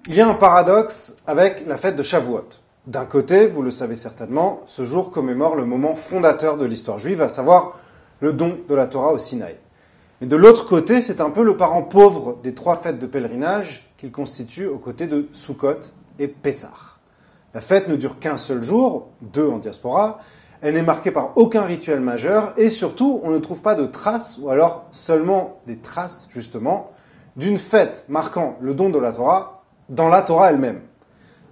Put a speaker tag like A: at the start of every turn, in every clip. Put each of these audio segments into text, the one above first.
A: Il y a un paradoxe avec la fête de Shavuot. D'un côté, vous le savez certainement, ce jour commémore le moment fondateur de l'histoire juive, à savoir le don de la Torah au Sinaï. Mais de l'autre côté, c'est un peu le parent pauvre des trois fêtes de pèlerinage qu'il constitue aux côtés de Sukkot et Pessah. La fête ne dure qu'un seul jour, 2 en diaspora, elle n'est marquée par aucun rituel majeur et surtout, on ne trouve pas de traces, ou alors seulement des traces, justement, d'une fête marquant le don de la Torah dans la Torah elle-même.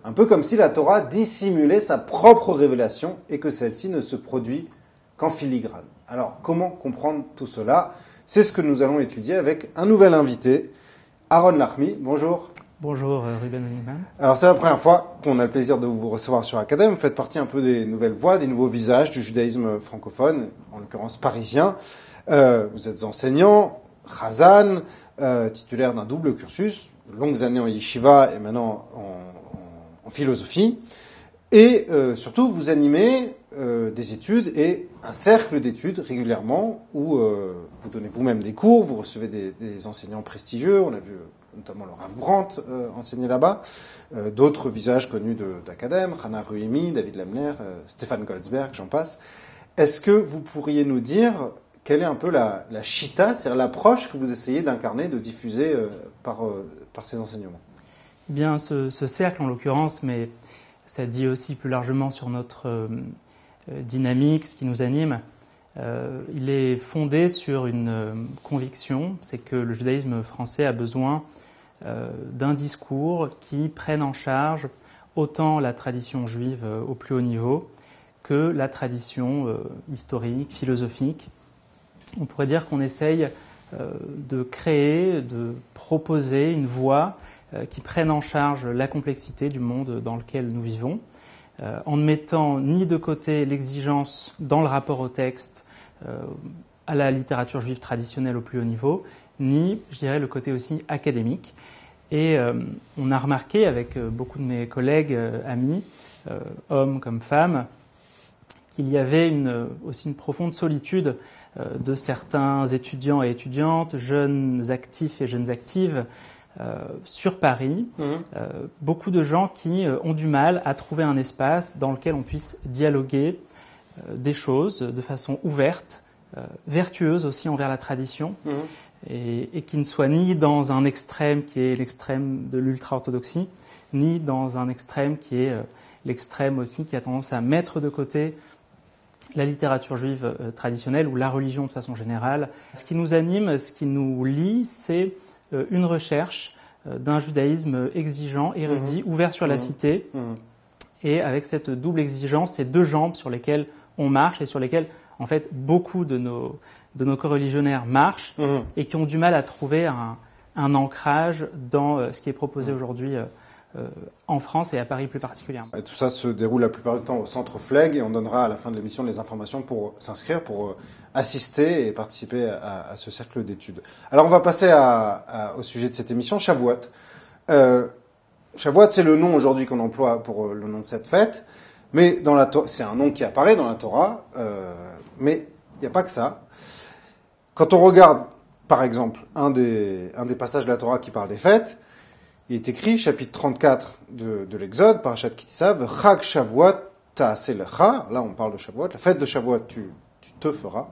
A: Un peu comme si la Torah dissimulait sa propre révélation et que celle-ci ne se produit qu'en filigrane. Alors, comment comprendre tout cela ? C'est ce que nous allons étudier avec un nouvel invité, Aaron Lahmi. Bonjour.
B: Bonjour Ruben Onigman.
A: Alors c'est la première fois qu'on a le plaisir de vous recevoir sur Academ. Vous faites partie un peu des nouvelles voix, des nouveaux visages du judaïsme francophone, en l'occurrence parisien. Vous êtes enseignant, chazan, titulaire d'un double cursus, longues années en yeshiva et maintenant en philosophie. Et surtout, vous animez des études et un cercle d'études régulièrement où vous donnez vous-même des cours, vous recevez des enseignants prestigieux. On a vu notamment le Rav Brandt enseigner là-bas, d'autres visages connus d'Academ, Hana Ruhimi, David Lemler, Stéphane Goldsberg, j'en passe. Est-ce que vous pourriez nous dire quelle est un peu la chita, c'est-à-dire l'approche que vous essayez d'incarner, de diffuser par ces enseignements ?
B: Eh bien, ce cercle en l'occurrence, mais ça dit aussi plus largement sur notre dynamique, ce qui nous anime, il est fondé sur une conviction, c'est que le judaïsme français a besoin d'un discours qui prenne en charge autant la tradition juive au plus haut niveau que la tradition historique, philosophique. On pourrait dire qu'on essaye de créer, de proposer une voie qui prenne en charge la complexité du monde dans lequel nous vivons, en ne mettant ni de côté l'exigence dans le rapport au texte à la littérature juive traditionnelle au plus haut niveau, ni, je dirais, le côté aussi académique. Et on a remarqué avec beaucoup de mes collègues, amis, hommes comme femmes, qu'il y avait aussi une profonde solitude de certains étudiants et étudiantes, jeunes actifs et jeunes actives, sur Paris, beaucoup de gens qui ont du mal à trouver un espace dans lequel on puisse dialoguer des choses de façon ouverte, vertueuse aussi envers la tradition, et qui ne soit ni dans un extrême qui est l'extrême de l'ultra-orthodoxie, ni dans un extrême qui est l'extrême aussi qui a tendance à mettre de côté la littérature juive traditionnelle ou la religion de façon générale. Ce qui nous anime, ce qui nous lie, c'est une recherche d'un judaïsme exigeant, érudit, ouvert sur la cité, et avec cette double exigence, ces deux jambes sur lesquelles on marche et sur lesquelles, en fait, beaucoup de nos coreligionnaires marchent et qui ont du mal à trouver un ancrage dans ce qui est proposé aujourd'hui en France et à Paris plus particulièrement.
A: Et tout ça se déroule la plupart du temps au centre Fleg et on donnera à la fin de l'émission les informations pour s'inscrire, pour assister et participer à ce cercle d'études. Alors on va passer au sujet de cette émission, Shavuot. Shavuot, c'est le nom aujourd'hui qu'on emploie pour le nom de cette fête, mais c'est un nom qui apparaît dans la Torah, mais il n'y a pas que ça. Quand on regarde, par exemple, un des passages de la Torah qui parle des fêtes, il est écrit, chapitre 34 de l'Exode, Parashat Kitsav, Chag Shavuot ta'aseh lecha, là on parle de Shavuot, la fête de Shavuot tu te feras,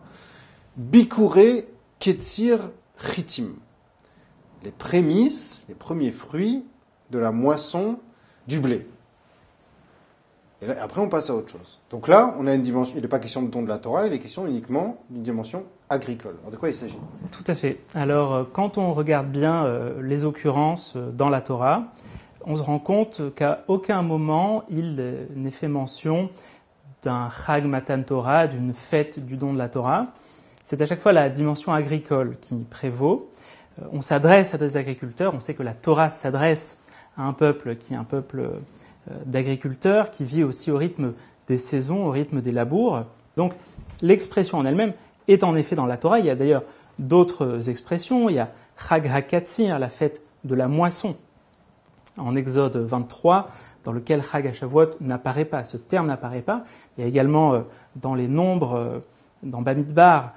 A: Bikurei Ketzir Chitim, les prémices, les premiers fruits de la moisson du blé. Et là, après on passe à autre chose. Donc là, on a une dimension, il n'est pas question de don de la Torah, il est question uniquement d'une dimension agricole. Alors de quoi il s'agit ?
B: Tout à fait. Alors, quand on regarde bien les occurrences dans la Torah, on se rend compte qu'à aucun moment il n'est fait mention d'un Chag Matan Torah, d'une fête du don de la Torah. C'est à chaque fois la dimension agricole qui prévaut. On s'adresse à des agriculteurs, on sait que la Torah s'adresse à un peuple qui est un peuple d'agriculteurs, qui vit aussi au rythme des saisons, au rythme des labours. Donc, l'expression en elle-même est en effet dans la Torah. Il y a d'ailleurs d'autres expressions. Il y a Chag HaKatzir, la fête de la moisson, en Exode 23, dans lequel Chag HaShavuot n'apparaît pas, ce terme n'apparaît pas. Il y a également dans les nombres, dans Bamidbar,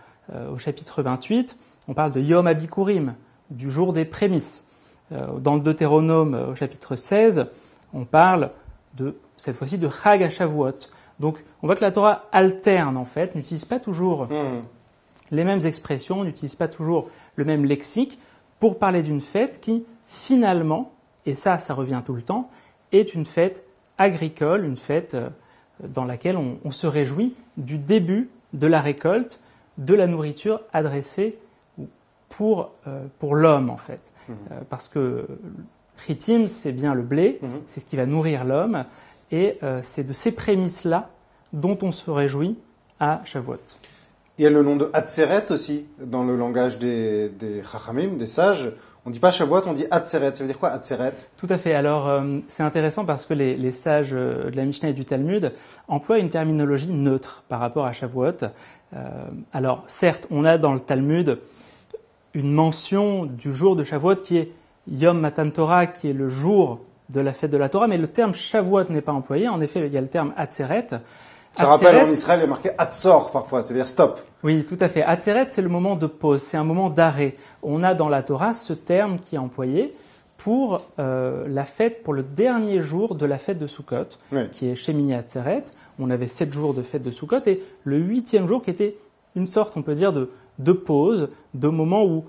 B: au chapitre 28, on parle de Yom Abikurim, du jour des prémices. Dans le Deutéronome, au chapitre 16, on parle cette fois-ci de Chag HaShavuot. Donc, on voit que la Torah alterne, en fait, n'utilise pas toujours les mêmes expressions, n'utilise pas toujours le même lexique pour parler d'une fête qui, finalement, et ça revient tout le temps, est une fête agricole, une fête dans laquelle on se réjouit du début de la récolte, de la nourriture adressée pour l'homme, en fait. Parce que Chitim, c'est bien le blé, c'est ce qui va nourrir l'homme, et c'est de ces prémices-là dont on se réjouit à Shavuot.
A: Il y a le nom de Hatzeret aussi, dans le langage des Chachamim, des sages. On ne dit pas Shavuot, on dit Hatzeret. Ça veut dire quoi, Hatzeret?
B: Tout à fait. Alors, c'est intéressant parce que les sages de la Mishnah et du Talmud emploient une terminologie neutre par rapport à Shavuot. Alors, certes, on a dans le Talmud une mention du jour de Shavuot qui est Yom Matan Torah, qui est le jour de la fête de la Torah, mais le terme Shavuot n'est pas employé. En effet, il y a le terme Hatzeret.
A: Ça rappelle, en Israël, il y a marqué Hatzor parfois, c'est-à-dire stop.
B: Oui, tout à fait. Hatzeret, c'est le moment de pause, c'est un moment d'arrêt. On a dans la Torah ce terme qui est employé pour la fête, pour le dernier jour de la fête de Sukkot, qui est Shemini Hatzeret. On avait 7 jours de fête de Sukkot et le 8e jour qui était une sorte, on peut dire, de pause, de moment où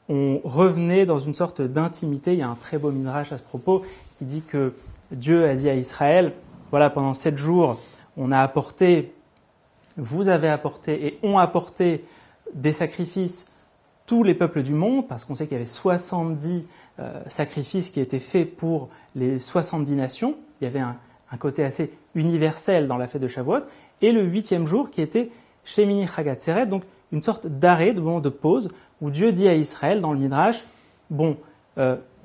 B: on revenait dans une sorte d'intimité. Il y a un très beau midrash à ce propos qui dit que Dieu a dit à Israël, voilà, pendant 7 jours, vous avez apporté et ont apporté des sacrifices tous les peuples du monde, parce qu'on sait qu'il y avait 70 sacrifices qui étaient faits pour les 70 nations. Il y avait un côté assez universel dans la fête de Shavuot. Et le 8e jour qui était Shemini Chag Hatzeret, donc une sorte d'arrêt, de moment de pause, où Dieu dit à Israël dans le Midrash, bon,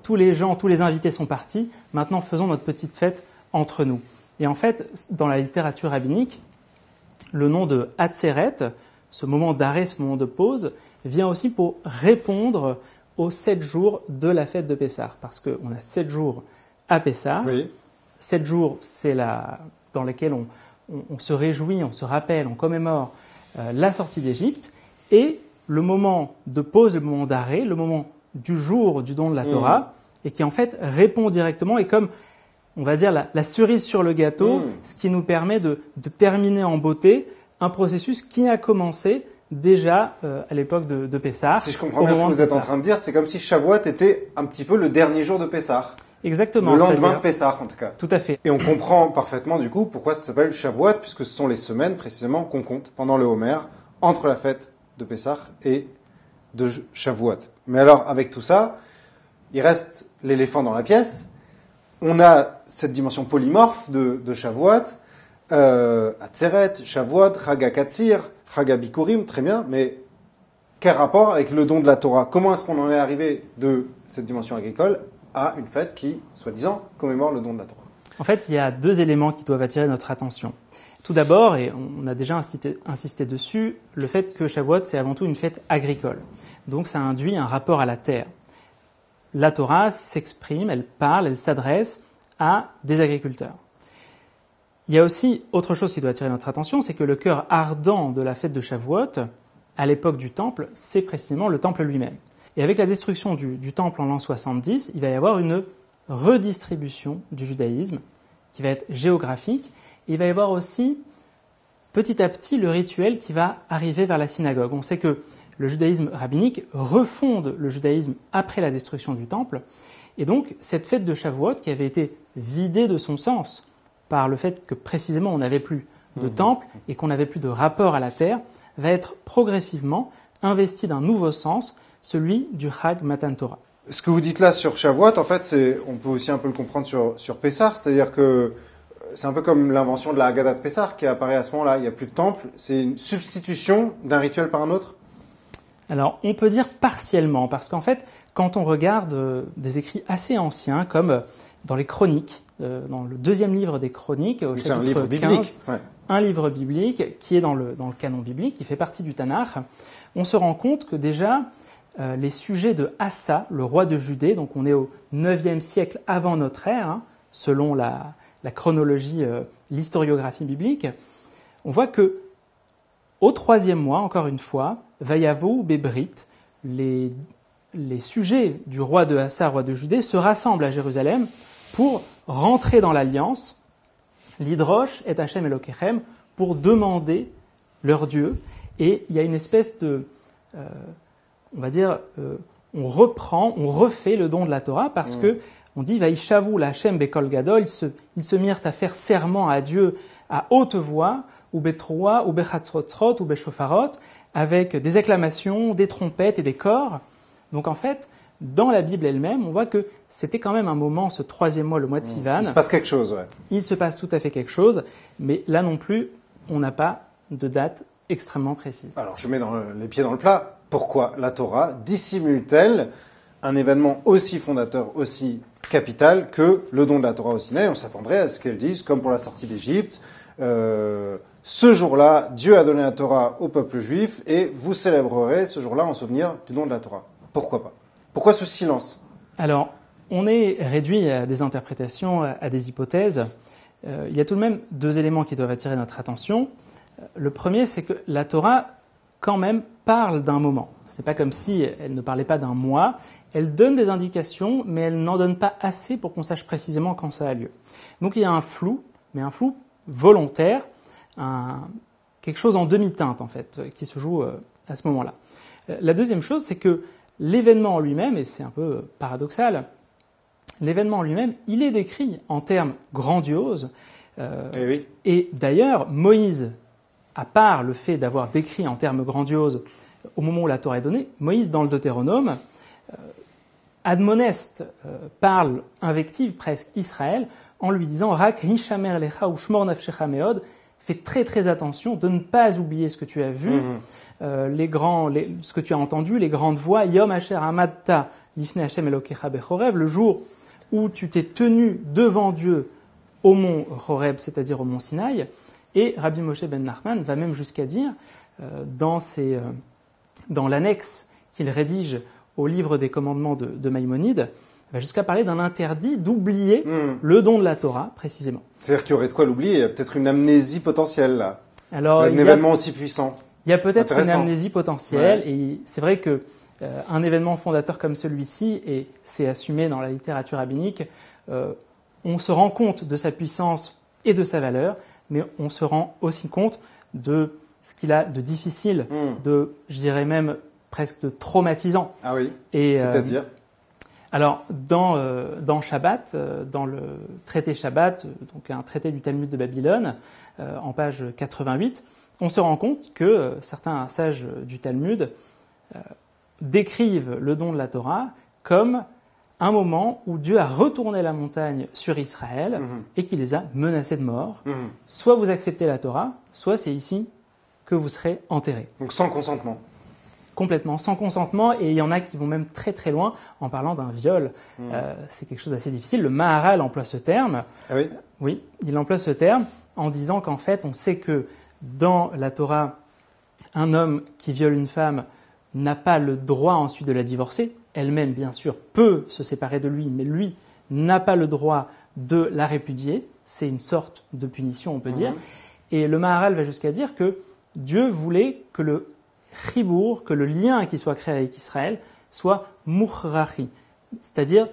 B: tous les invités sont partis, maintenant faisons notre petite fête entre nous. Et en fait, dans la littérature rabbinique, le nom de Hatzeret, ce moment d'arrêt, ce moment de pause, vient aussi pour répondre aux 7 jours de la fête de Pessah. Parce qu'on a 7 jours à Pessah.
A: Oui.
B: 7 jours, c'est dans lesquels on se réjouit, on se rappelle, on commémore la sortie d'Égypte. Et le moment de pause, le moment d'arrêt, le moment du jour du don de la Torah, et qui en fait répond directement, et comme on va dire la cerise sur le gâteau, ce qui nous permet de terminer en beauté un processus qui a commencé déjà à l'époque de Pessah.
A: Si je comprends bien ce que vous êtes en train de dire, c'est comme si Shavuot était un petit peu le dernier jour de Pessah.
B: Exactement.
A: Le lendemain de Pessah, en tout cas.
B: Tout à fait.
A: Et on comprend parfaitement, du coup, pourquoi ça s'appelle Shavuot, puisque ce sont les semaines, précisément, qu'on compte pendant le Homer, entre la fête de Pessah et de Shavuot. Mais alors, avec tout ça, il reste l'éléphant dans la pièce. On a cette dimension polymorphe de Shavuot, Hatzeret, Shavuot, Chag HaKatzir, Chag HaBikurim, très bien, mais quel rapport avec le don de la Torah? Comment est-ce qu'on en est arrivé de cette dimension agricole à une fête qui, soi-disant, commémore le don de la Torah?
B: En fait, il y a 2 éléments qui doivent attirer notre attention. Tout d'abord, et on a déjà insisté dessus, le fait que Shavuot, c'est avant tout une fête agricole. Donc ça induit un rapport à la terre. La Torah s'exprime, elle parle, elle s'adresse à des agriculteurs. Il y a aussi autre chose qui doit attirer notre attention, c'est que le cœur ardent de la fête de Shavuot, à l'époque du temple, c'est précisément le temple lui-même. Et avec la destruction du temple en l'an 70, il va y avoir une redistribution du judaïsme qui va être géographique. Il va y avoir aussi, petit à petit, le rituel qui va arriver vers la synagogue. On sait que le judaïsme rabbinique refonde le judaïsme après la destruction du temple. Et donc, cette fête de Shavuot, qui avait été vidée de son sens par le fait que précisément on n'avait plus de temple et qu'on n'avait plus de rapport à la terre, va être progressivement investie d'un nouveau sens, celui du Chag Matan Torah.
A: Ce que vous dites là sur Shavuot, en fait, on peut aussi un peu le comprendre sur Pessah, c'est-à-dire que c'est un peu comme l'invention de la Haggadah de Pessah qui apparaît à ce moment-là. Il n'y a plus de temple, c'est une substitution d'un rituel par un autre?
B: Alors, on peut dire partiellement, parce qu'en fait, quand on regarde des écrits assez anciens, comme dans les Chroniques, dans le 2e livre des Chroniques, au chapitre 15,
A: un livre biblique,
B: un livre biblique qui est dans le canon biblique, qui fait partie du Tanakh, on se rend compte que déjà, les sujets de Assa, le roi de Judée, donc on est au 9e siècle avant notre ère, selon la chronologie, l'historiographie biblique, on voit que Au 3e mois, encore une fois, Vayavo Bébrit, les sujets du roi de Assa, roi de Judée, se rassemblent à Jérusalem pour rentrer dans l'alliance, l'Hydrosh et Hachem Elokechem, pour demander leur Dieu. Et il y a une espèce de, on va dire, on refait le don de la Torah parce que on dit Vaïshavu Hachem Bekol Gadol, ils se mirent à faire serment à Dieu à haute voix, ou Betroa, ou Bechatzrotzrot, ou Beshofarot, avec des acclamations, des trompettes et des cors. Donc en fait, dans la Bible elle-même, on voit que c'était quand même un moment, ce 3e mois, le mois de Sivan.
A: Il se passe quelque chose, ouais.
B: Il se passe tout à fait quelque chose, mais là non plus, on n'a pas de date extrêmement précise.
A: Alors je mets les pieds dans le plat. Pourquoi la Torah dissimule-t-elle un événement aussi fondateur, aussi capital que le don de la Torah au Sinaï? On s'attendrait à ce qu'elle dise, comme pour la sortie d'Égypte, ce jour-là, Dieu a donné la Torah au peuple juif et vous célébrerez ce jour-là en souvenir du don de la Torah. Pourquoi pas? Pourquoi ce silence?
B: Alors, on est réduit à des interprétations, à des hypothèses. Il y a tout de même 2 éléments qui doivent attirer notre attention. Le premier, c'est que la Torah, quand même, parle d'un moment. C'est pas comme si elle ne parlait pas d'un mois. Elle donne des indications, mais elle n'en donne pas assez pour qu'on sache précisément quand ça a lieu. Donc il y a un flou, mais un flou volontaire, quelque chose en demi-teinte en fait, qui se joue à ce moment-là. La deuxième chose, c'est que l'événement en lui-même, et c'est un peu paradoxal, l'événement en lui-même, il est décrit en termes grandioses.
A: Oui.
B: Et d'ailleurs, Moïse, à part le fait d'avoir décrit en termes grandioses au moment où la Torah est donnée, Moïse, dans le Deutéronome, admoneste, parle, invective presque Israël, en lui disant « Rak hishamer lecha ou shmor nafshecha meod » fais très très attention de ne pas oublier ce que tu as vu, ce que tu as entendu, les grandes voix, Yom Asher Amadta Lifnei Hashem Elokecha Bechorev, le jour où tu t'es tenu devant Dieu au mont Horeb, c'est-à-dire au mont Sinaï. Et Rabbi Moshe ben Nachman va même jusqu'à dire, dans l'annexe qu'il rédige au livre des commandements de Maïmonide, va jusqu'à parler d'un interdit d'oublier le don de la Torah, précisément.
A: C'est-à-dire qu'il y aurait de quoi l'oublier, il y a peut-être une amnésie potentielle là.
B: Alors,
A: un événement aussi puissant.
B: Il y a peut-être une amnésie potentielle, et c'est vrai que un événement fondateur comme celui-ci, et c'est assumé dans la littérature rabbinique, on se rend compte de sa puissance et de sa valeur, mais on se rend aussi compte de ce qu'il a de difficile, de, je dirais même, presque de traumatisant.
A: Ah oui, c'est-à-dire
B: alors, dans Shabbat, dans le traité Shabbat, donc un traité du Talmud de Babylone, en page 88, on se rend compte que certains sages du Talmud décrivent le don de la Torah comme un moment où Dieu a retourné la montagne sur Israël et qui les a menacés de mort. Soit vous acceptez la Torah, soit c'est ici que vous serez enterrés.
A: Donc sans consentement.
B: Complètement, sans consentement, et il y en a qui vont même très très loin en parlant d'un viol. C'est quelque chose d'assez difficile. Le Maharal emploie ce terme.
A: Ah oui?
B: Oui, il emploie ce terme en disant qu'en fait, on sait que dans la Torah, un homme qui viole une femme n'a pas le droit ensuite de la divorcer. Elle-même, bien sûr, peut se séparer de lui, mais lui n'a pas le droit de la répudier. C'est une sorte de punition, on peut dire. Et le Maharal va jusqu'à dire que Dieu voulait que le chibour, que le lien qui soit créé avec Israël soit muhrachi, c'est-à-dire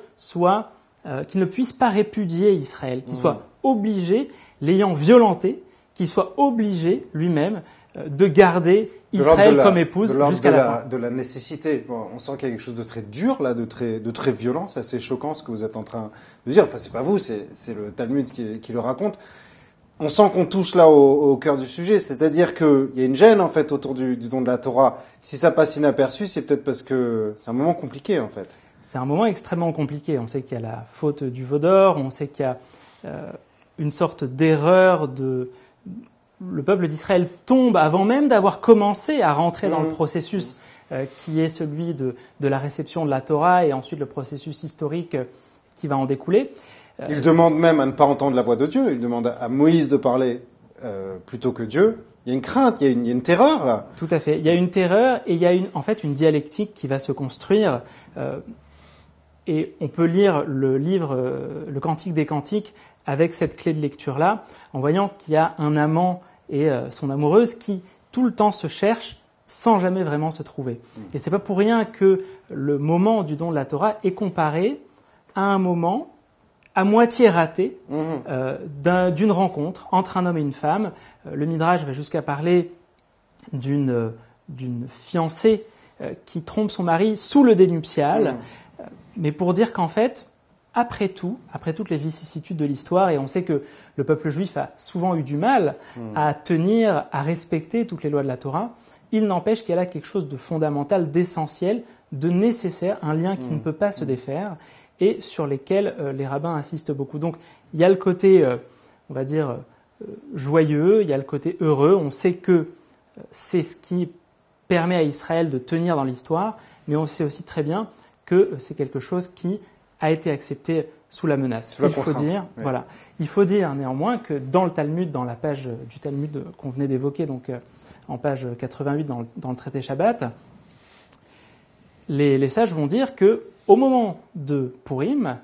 B: qu'il ne puisse pas répudier Israël, qu'il soit obligé, l'ayant violenté, qu'il soit obligé lui-même de garder Israël comme épouse jusqu'à la fin.
A: De la nécessité. Bon, on sent qu'il y a quelque chose de très dur là, de très violent. C'est assez choquant ce que vous êtes en train de dire. Enfin, c'est pas vous, c'est le Talmud qui le raconte. On sent qu'on touche là au cœur du sujet, c'est-à-dire qu'il y a une gêne en fait autour du don de la Torah. Si ça passe inaperçu, c'est peut-être parce que c'est un moment compliqué en fait.
B: C'est un moment extrêmement compliqué. On sait qu'il y a la faute du veau d'or, on sait qu'il y a une sorte d'erreur le peuple d'Israël tombe avant même d'avoir commencé à rentrer dans le processus qui est celui de la réception de la Torah et ensuite le processus historique qui va en découler.
A: Il demande même à ne pas entendre la voix de Dieu. Il demande à Moïse de parler plutôt que Dieu. Il y a une crainte, il y a une terreur là.
B: Tout à fait. Il y a une terreur et il y a en fait une dialectique qui va se construire. Et on peut lire le livre, le Cantique des Cantiques, avec cette clé de lecture-là, en voyant qu'il y a un amant et son amoureuse qui tout le temps se cherchent sans jamais vraiment se trouver. Et c'est pas pour rien que le moment du don de la Torah est comparé à un moment à moitié raté d'une rencontre entre un homme et une femme. Le Midrash va jusqu'à parler d'une fiancée qui trompe son mari sous le dénuptial, mais pour dire qu'en fait, après tout, après toutes les vicissitudes de l'histoire, et on sait que le peuple juif a souvent eu du mal à tenir, à respecter toutes les lois de la Torah, il n'empêche qu'il y a là quelque chose de fondamental, d'essentiel, de nécessaire, un lien qui ne peut pas se défaire, et sur lesquels les rabbins insistent beaucoup. Donc il y a le côté, on va dire, joyeux, il y a le côté heureux, on sait que c'est ce qui permet à Israël de tenir dans l'histoire, mais on sait aussi très bien que c'est quelque chose qui a été accepté sous la menace. Il faut dire néanmoins que dans le Talmud, dans la page du Talmud qu'on venait d'évoquer, donc en page 88 dans le traité Shabbat, les sages vont dire que au moment de Purim,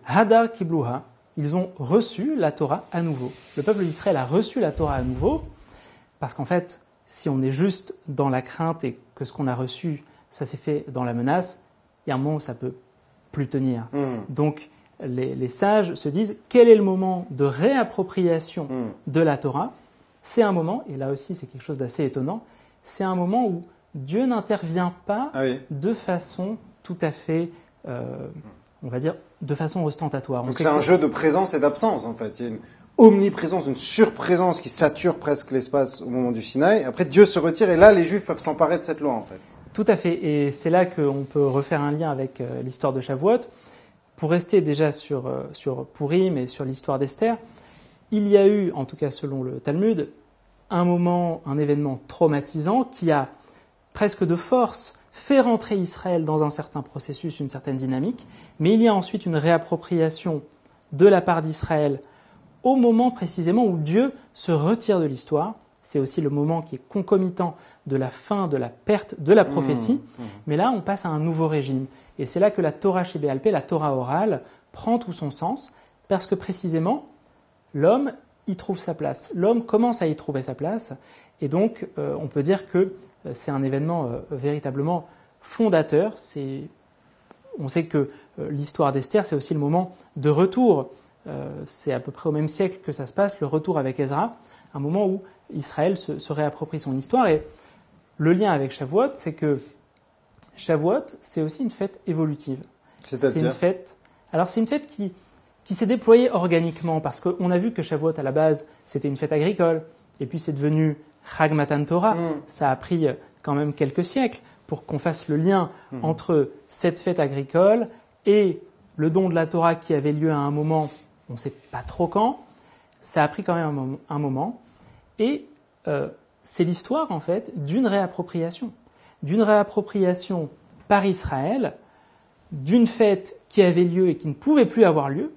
B: Hadar Kibluha, ils ont reçu la Torah à nouveau. Le peuple d'Israël a reçu la Torah à nouveau, parce qu'en fait, si on est juste dans la crainte et que ce qu'on a reçu, ça s'est fait dans la menace, il y a un moment où ça peut plus tenir. Donc, les sages se disent, quel est le moment de réappropriation de la Torah? C'est un moment, et là aussi c'est quelque chose d'assez étonnant, c'est un moment où Dieu n'intervient pas de façon tout à fait, on va dire, de façon ostentatoire.
A: Donc c'est un jeu de présence et d'absence en fait. Il y a une omniprésence, une surprésence qui sature presque l'espace au moment du Sinaï. Après Dieu se retire et là les Juifs peuvent s'emparer de cette loi en fait.
B: Tout à fait, et c'est là qu'on peut refaire un lien avec l'histoire de Shavuot. Pour rester déjà sur Purim et sur l'histoire d'Esther, il y a eu, en tout cas selon le Talmud, un événement traumatisant qui a presque de force fait rentrer Israël dans un certain processus, une certaine dynamique, mais il y a ensuite une réappropriation de la part d'Israël au moment précisément où Dieu se retire de l'histoire. C'est aussi le moment qui est concomitant de la fin, de la perte de la prophétie, mais là on passe à un nouveau régime. Et c'est là que la Torah chez Béal Pé, la Torah orale, prend tout son sens, parce que précisément, l'homme y trouve sa place. L'homme commence à y trouver sa place, et donc on peut dire que c'est un événement véritablement fondateur. On sait que l'histoire d'Esther, c'est aussi le moment de retour. C'est à peu près au même siècle que ça se passe, le retour avec Ezra, un moment où Israël se réapproprie son histoire. Et le lien avec Shavuot, c'est que Shavuot, c'est aussi une fête évolutive.
A: C'est une
B: fête qui s'est déployée organiquement, parce qu'on a vu que Shavuot, à la base, c'était une fête agricole, et puis c'est devenu Chag Matan Torah. Ça a pris quand même quelques siècles pour qu'on fasse le lien entre cette fête agricole et le don de la Torah qui avait lieu à un moment, on ne sait pas trop quand. Ça a pris quand même un moment. Et c'est l'histoire, en fait, d'une réappropriation par Israël, d'une fête qui avait lieu et qui ne pouvait plus avoir lieu,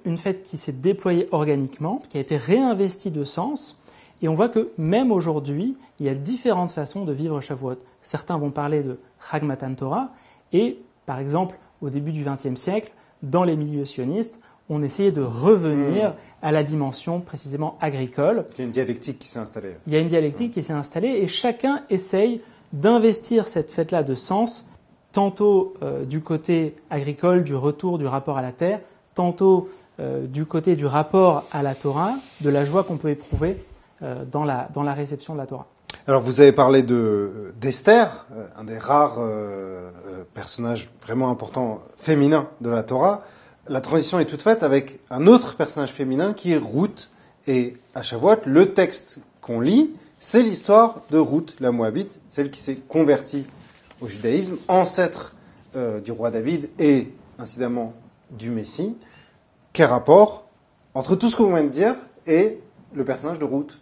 B: une fête qui s'est déployée organiquement, qui a été réinvestie de sens, et on voit que même aujourd'hui, il y a différentes façons de vivre Shavuot. Certains vont parler de Chag Matan Torah, et par exemple, au début du XXe siècle, dans les milieux sionistes, on essayait de revenir à la dimension précisément agricole.
A: Il y a une dialectique qui s'est installée.
B: Il y a une dialectique qui s'est installée, et chacun essaye d'investir cette fête-là de sens, tantôt du côté agricole, du retour, du rapport à la terre, tantôt du côté du rapport à la Torah, de la joie qu'on peut éprouver dans la réception de la Torah.
A: Alors vous avez parlé d'Esther, un des rares personnages vraiment importants féminins de la Torah. La transition est toute faite avec un autre personnage féminin qui est Ruth. Et à Shavuot, le texte qu'on lit, c'est l'histoire de Ruth, la Moabite, celle qui s'est convertie au judaïsme, ancêtre du roi David et incidemment du Messie. Quel rapport entre tout ce que vous venez de dire et le personnage de Ruth?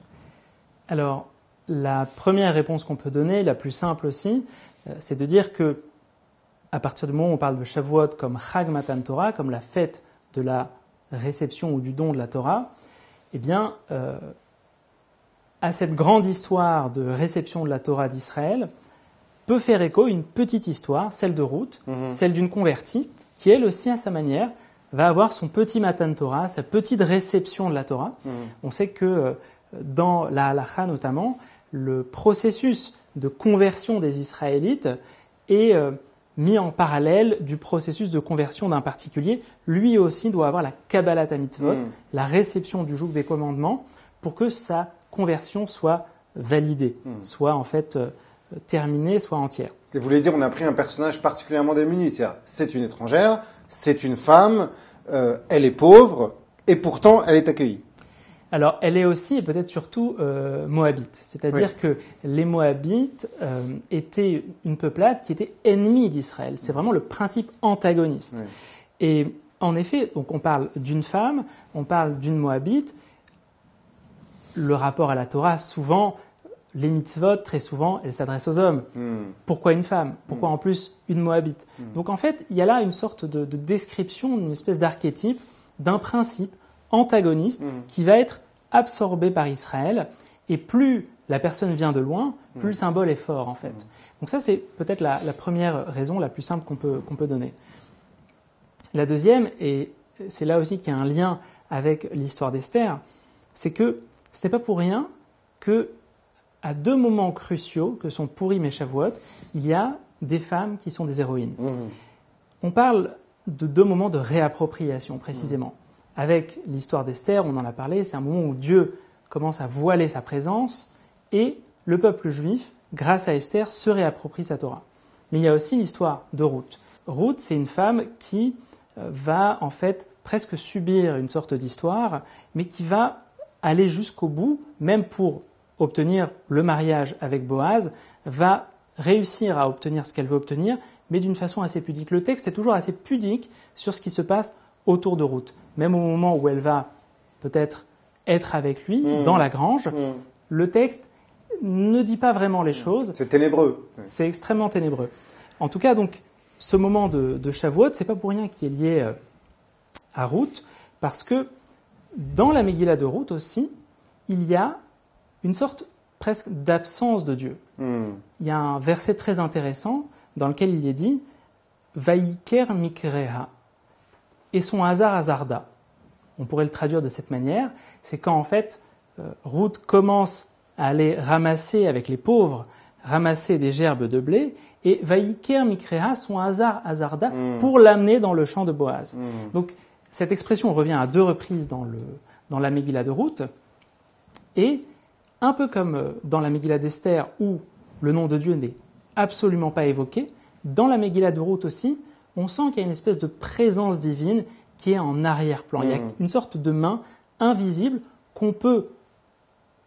B: Alors, la première réponse qu'on peut donner, la plus simple aussi, c'est de dire que à partir du moment où on parle de Shavuot comme Chag Matan Torah, comme la fête de la réception ou du don de la Torah, eh bien, à cette grande histoire de réception de la Torah d'Israël, peut faire écho une petite histoire, celle de Ruth, celle d'une convertie, qui elle aussi, à sa manière, va avoir son petit Matan Torah, sa petite réception de la Torah. On sait que dans la Halacha notamment, le processus de conversion des Israélites est mis en parallèle du processus de conversion d'un particulier. Lui aussi doit avoir la Kabbalat HaMitzvot, la réception du joug des commandements, pour que sa conversion soit validée, soit en fait terminée, soit entière.
A: Et vous voulez dire, on a pris un personnage particulièrement démuni, c'est une étrangère, c'est une femme, elle est pauvre, et pourtant elle est accueillie.
B: Alors, elle est aussi, et peut-être surtout, moabite. C'est-à-dire que les Moabites étaient une peuplade qui était ennemie d'Israël. C'est vraiment le principe antagoniste. Et en effet, donc on parle d'une femme, on parle d'une Moabite. Le rapport à la Torah, souvent, les mitzvot, très souvent, elles s'adressent aux hommes. Pourquoi une femme ? Pourquoi en plus une Moabite ? Donc en fait, il y a là une sorte de description, une espèce d'archétype, d'un principe antagoniste qui va être absorbé par Israël, et plus la personne vient de loin, plus le symbole est fort en fait. Donc ça c'est peut-être la première raison la plus simple qu'on peut donner. La deuxième, et c'est là aussi qu'il y a un lien avec l'histoire d'Esther, c'est que ce n'est pas pour rien que à deux moments cruciaux que sont Purim et Shavuot, il y a des femmes qui sont des héroïnes. On parle de deux moments de réappropriation précisément. Avec l'histoire d'Esther, on en a parlé, c'est un moment où Dieu commence à voiler sa présence et le peuple juif, grâce à Esther, se réapproprie sa Torah. Mais il y a aussi l'histoire de Ruth. Ruth, c'est une femme qui va en fait presque subir une sorte d'histoire, mais qui va aller jusqu'au bout, même pour obtenir le mariage avec Boaz, va réussir à obtenir ce qu'elle veut obtenir, mais d'une façon assez pudique. Le texte est toujours assez pudique sur ce qui se passe autour de Ruth. Même au moment où elle va peut-être être avec lui dans la grange, le texte ne dit pas vraiment les choses.
A: C'est ténébreux.
B: C'est extrêmement ténébreux. En tout cas, donc, ce moment de Shavuot, c'est pas pour rien qu'il est lié à Ruth, parce que dans la Megillah de Ruth aussi, il y a une sorte presque d'absence de Dieu. Il y a un verset très intéressant dans lequel il est dit « Vaïker mikreha » et son hasard hasarda. On pourrait le traduire de cette manière, c'est quand en fait Ruth commence à aller ramasser avec les pauvres, ramasser des gerbes de blé, et Vaïker mikreha, son hasard hasarda, pour l'amener dans le champ de Boaz. Donc cette expression revient à deux reprises dans la Megillah de Ruth, et un peu comme dans la Megillah d'Esther où le nom de Dieu n'est absolument pas évoqué, dans la Megillah de Ruth aussi, on sent qu'il y a une espèce de présence divine qui est en arrière-plan. Il y a une sorte de main invisible qu'on peut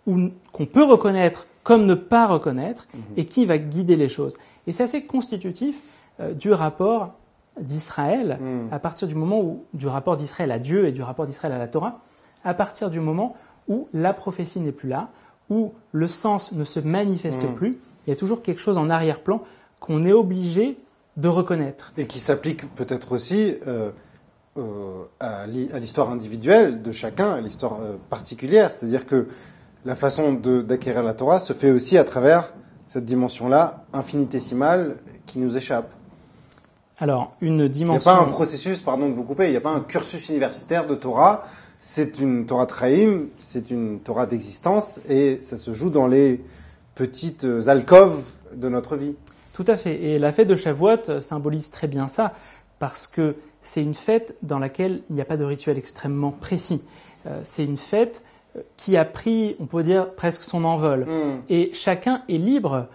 B: reconnaître comme ne pas reconnaître et qui va guider les choses. Et c'est assez constitutif du rapport d'Israël, à partir du moment où, du rapport d'Israël à Dieu et du rapport d'Israël à la Torah, à partir du moment où la prophétie n'est plus là, où le sens ne se manifeste plus, il y a toujours quelque chose en arrière-plan qu'on est obligé de reconnaître.
A: Et qui s'applique peut-être aussi à l'histoire individuelle de chacun, à l'histoire particulière. C'est-à-dire que la façon d'acquérir la Torah se fait aussi à travers cette dimension-là infinitésimale qui nous échappe.
B: Alors, une dimension...
A: Il n'y a pas un processus, pardon de vous couper, il n'y a pas un cursus universitaire de Torah. C'est une Torah Traïm, c'est une Torah d'existence et ça se joue dans les petites alcôves de notre vie.
B: Tout à fait. Et la fête de Shavuot symbolise très bien ça, parce que c'est une fête dans laquelle il n'y a pas de rituel extrêmement précis. C'est une fête qui a pris, on peut dire, presque son envol. Et chacun est libre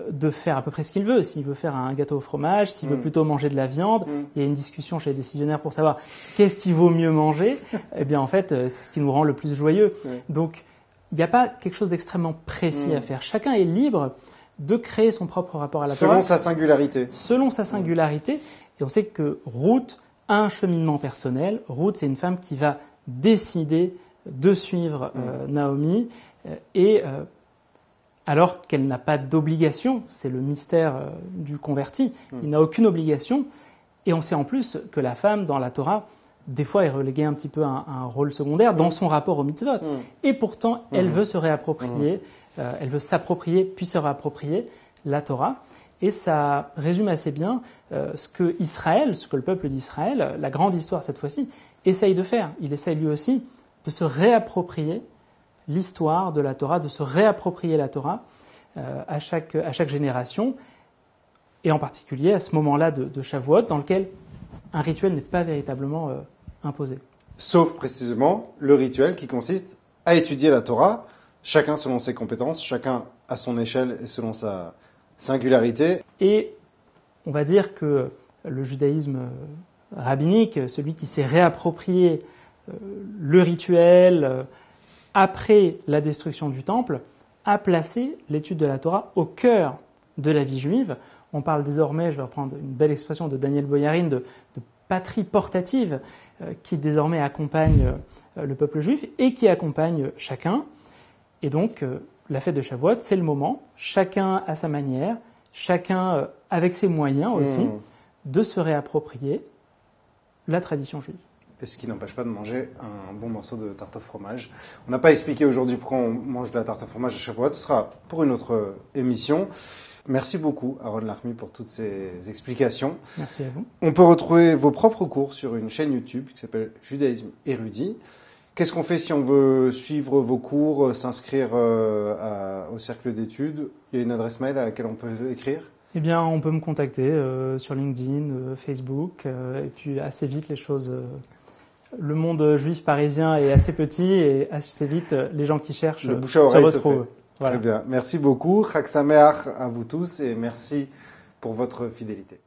B: de faire à peu près ce qu'il veut. S'il veut faire un gâteau au fromage, s'il veut plutôt manger de la viande, il y a une discussion chez les décisionnaires pour savoir qu'est-ce qu'il vaut mieux manger. Eh bien, en fait, c'est ce qui nous rend le plus joyeux. Donc, il n'y a pas quelque chose d'extrêmement précis à faire. Chacun est libre de créer son propre rapport à la Torah.
A: Selon sa singularité.
B: Selon sa singularité. Et on sait que Ruth a un cheminement personnel. Ruth, c'est une femme qui va décider de suivre Naomi alors qu'elle n'a pas d'obligation. C'est le mystère du converti. Il n'a aucune obligation. Et on sait en plus que la femme, dans la Torah, des fois est reléguée un petit peu à un rôle secondaire dans son rapport aux mitzvot. Et pourtant, elle veut se réapproprier, elle veut s'approprier puis se réapproprier la Torah. Et ça résume assez bien ce que Israël, ce que le peuple d'Israël, la grande histoire cette fois-ci, essaye de faire. Il essaye lui aussi de se réapproprier l'histoire de la Torah, de se réapproprier la Torah. à chaque génération, et en particulier à ce moment-là de Shavuot, dans lequel un rituel n'est pas véritablement imposé.
A: Sauf précisément le rituel qui consiste à étudier la Torah, chacun selon ses compétences, chacun à son échelle et selon sa singularité.
B: Et on va dire que le judaïsme rabbinique, celui qui s'est réapproprié le rituel après la destruction du temple, a placé l'étude de la Torah au cœur de la vie juive. On parle désormais, je vais reprendre une belle expression de Daniel Boyarin, de patrie portative qui désormais accompagne le peuple juif et qui accompagne chacun. Et donc, la fête de Shavuot, c'est le moment, chacun à sa manière, chacun avec ses moyens aussi, de se réapproprier la tradition juive.
A: Et ce qui n'empêche pas de manger un bon morceau de tarte au fromage. On n'a pas expliqué aujourd'hui pourquoi on mange de la tarte au fromage à Shavuot. Ce sera pour une autre émission. Merci beaucoup, Aaron Larmi, pour toutes ces explications.
B: Merci à vous.
A: On peut retrouver vos propres cours sur une chaîne YouTube qui s'appelle Judaïsme Érudit. Qu'est-ce qu'on fait si on veut suivre vos cours, s'inscrire au cercle d'études? Il y a une adresse mail à laquelle on peut écrire?
B: Eh bien, on peut me contacter sur LinkedIn, Facebook, et puis assez vite les choses... le monde juif parisien est assez petit et assez vite les gens qui cherchent se retrouvent.
A: Voilà. Très bien. Merci beaucoup. Chag Sameach à vous tous et merci pour votre fidélité.